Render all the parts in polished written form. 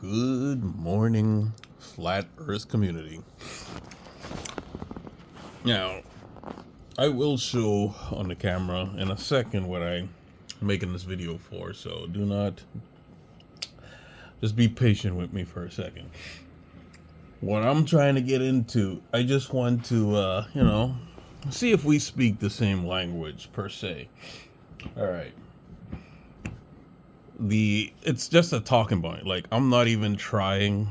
Good morning, Flat Earth community. Now, I will show on the camera in a second what I'm making this video for, so do not just be patient with me for a second. What I'm trying to get into, I just want to, see if we speak the same language per se. All right. It's just a talking point. Like, I'm not even trying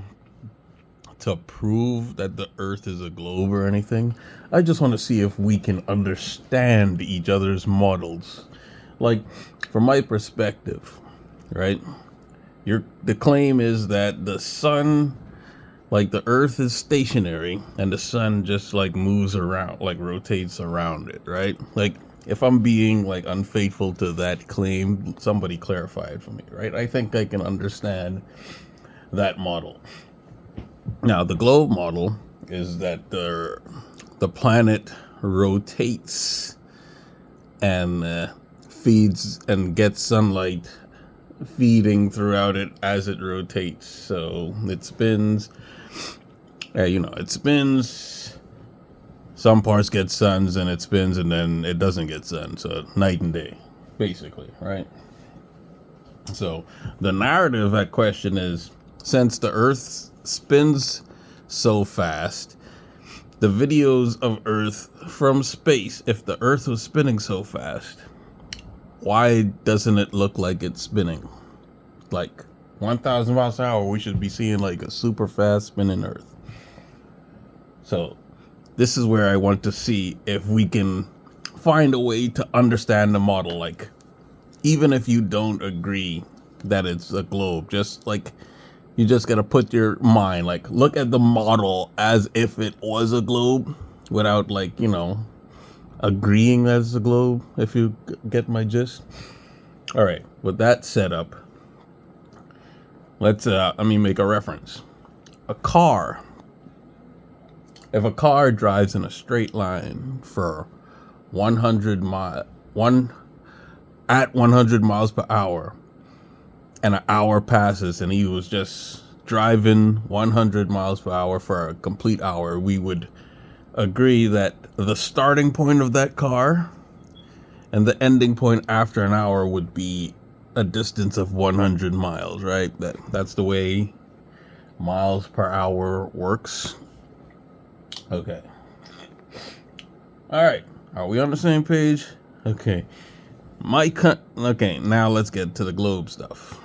to prove that the earth is a globe or anything. I just want to see if we can understand each other's models. Like, from my perspective, right? The claim is that the sun, like the earth is stationary and the sun just like moves around, like rotates around it, right? Like, if I'm being like unfaithful to that claim, somebody clarify it for me, right? I think I can understand that model. Now, the globe model is that the planet rotates and feeds and gets sunlight feeding throughout it as it rotates. So it spins, it spins. Some parts get suns and it spins, and then it doesn't get sun. So night and day, basically, right? So the narrative at question is, since the Earth spins so fast, the videos of Earth from space, if the Earth was spinning so fast, why doesn't it look like it's spinning? Like 1,000 miles an hour, we should be seeing like a super fast spinning Earth. So this is where I want to see if we can find a way to understand the model. Like, even if you don't agree that it's a globe, just like, you just gotta put your mind, like, look at the model as if it was a globe without, like, agreeing that it's a globe, if you get my gist. All right, with that setup, let me make a reference. A car. If a car drives in a straight line for 100 miles per hour, and an hour passes and he was just driving 100 miles per hour for a complete hour, we would agree that the starting point of that car and the ending point after an hour would be a distance of 100 miles, right? That's the way miles per hour works. Okay. All right. Are we on the same page? Okay. Okay, now let's get to the globe stuff.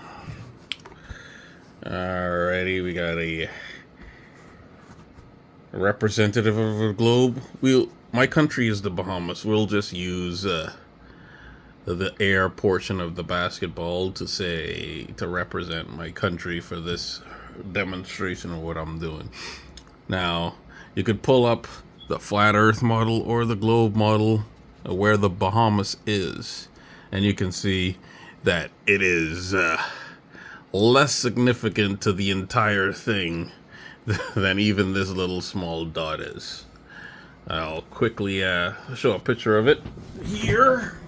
Alrighty, we got a representative of the globe. My country is the Bahamas. We'll just use the air portion of the basketball to represent my country for this demonstration of what I'm doing. Now, you could pull up the flat Earth model or the globe model where the Bahamas is, and you can see that it is less significant to the entire thing than even this little small dot is. I'll quickly show a picture of it here.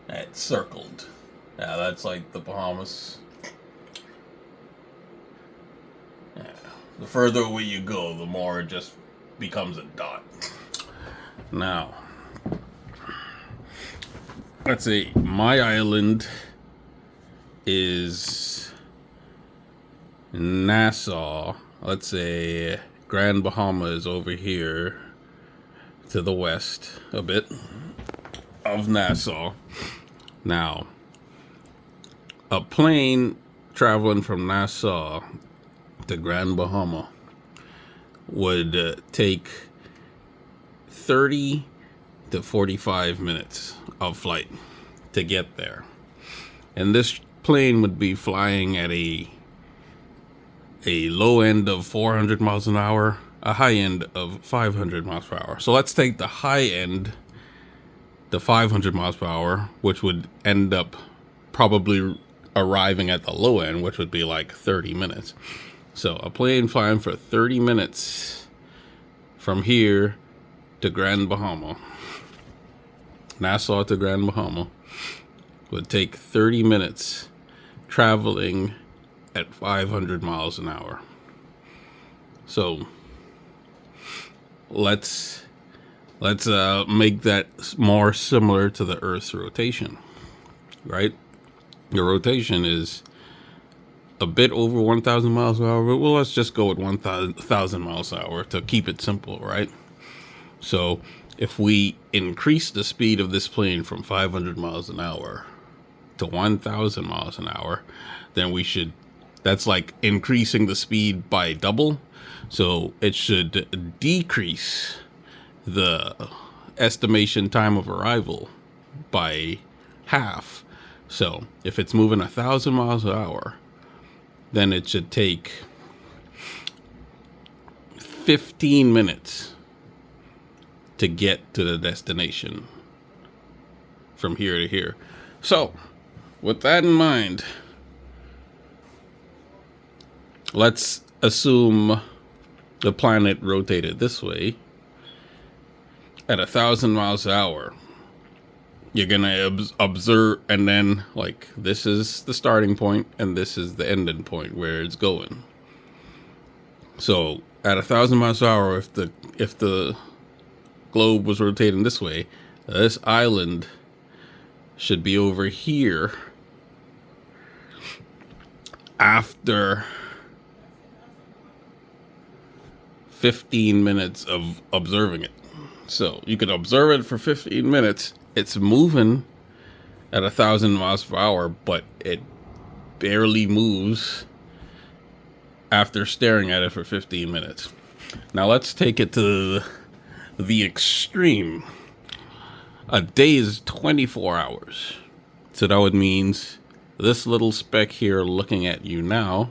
It's circled. Yeah, that's like the Bahamas. Yeah. The further away you go, the more it just becomes a dot. Now, let's see. My island is Nassau. Let's say Grand Bahama is over here to the west a bit of Nassau. Now, a plane traveling from Nassau to Grand Bahama would take 30 to 45 minutes of flight to get there. And this plane would be flying at a low end of 400 miles an hour, a high end of 500 miles per hour. So let's take the high end, the 500 miles per hour, which would end up probably arriving at the low end, which would be like 30 minutes. So a plane flying for 30 minutes from here to Grand Bahama, Nassau to Grand Bahama, would take 30 minutes traveling at 500 miles an hour. So let's make that more similar to the Earth's rotation, right? The rotation is a bit over 1,000 miles an hour, but well, let's just go with 1,000 miles an hour to keep it simple, right? So if we increase the speed of this plane from 500 miles an hour to 1,000 miles an hour, then that's like increasing the speed by double. So it should decrease the estimation time of arrival by half. So if it's moving 1,000 miles an hour, then it should take 15 minutes to get to the destination from here to here. So with that in mind, let's assume the planet rotated this way at 1,000 miles an hour. You're gonna observe, and then like this is the starting point and this is the ending point where it's going. So at 1,000 miles an hour, if the globe was rotating this way, this island should be over here after 15 minutes of observing it. So you could observe it for 15 minutes. It's moving at 1,000 miles per hour, but it barely moves after staring at it for 15 minutes. Now let's take it to the extreme. A day is 24 hours. So that would means this little speck here looking at you now,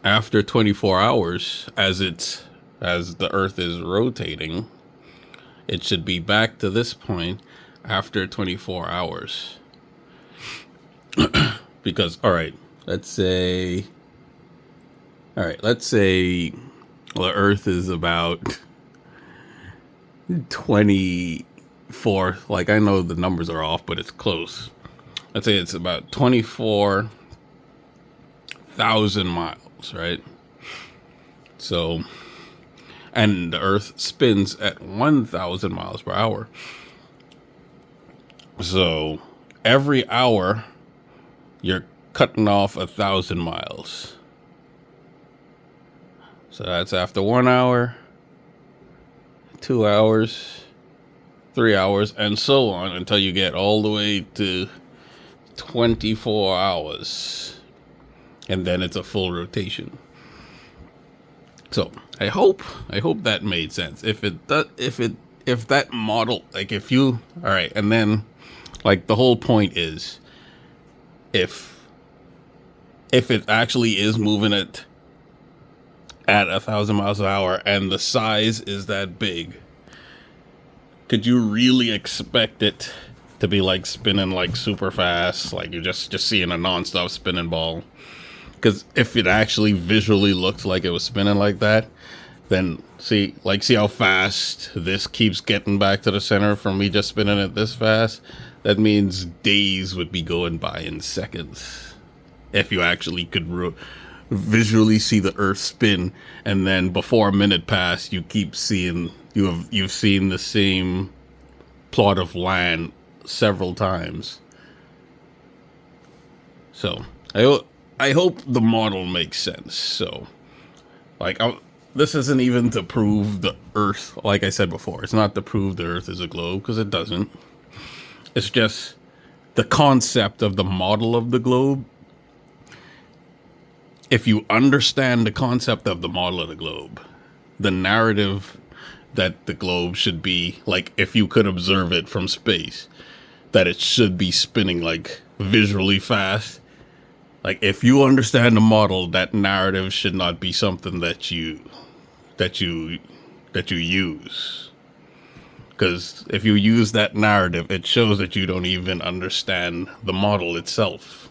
after 24 hours, as the Earth is rotating, it should be back to this point after 24 hours. Because, let's say the Earth is about 24, like I know the numbers are off, but it's close. Let's say it's about 24,000 miles, right? So, and the Earth spins at 1,000 miles per hour. So every hour you're cutting off 1,000 miles. So that's after 1 hour, 2 hours, 3 hours, and so on until you get all the way to 24 hours. And then it's a full rotation. So I hope that made sense. If that model, like and then like the whole point is if it actually is moving it at 1,000 miles an hour and the size is that big, could you really expect it to be like spinning like super fast, like you're just seeing a nonstop spinning ball? Because if it actually visually looked like it was spinning like that, then see how fast this keeps getting back to the center from me just spinning it this fast. That means days would be going by in seconds if you actually could visually see the Earth spin, and then before a minute passed, you keep seeing you've seen the same plot of land several times. So I hope the model makes sense. So, this isn't even to prove the Earth. Like I said before, it's not to prove the Earth is a globe, because it doesn't. It's just the concept of the model of the globe. If you understand the concept of the model of the globe, the narrative that the globe should be, like if you could observe it from space, that it should be spinning like visually fast. Like if you understand the model, that narrative should not be something that you use. Because if you use that narrative, it shows that you don't even understand the model itself.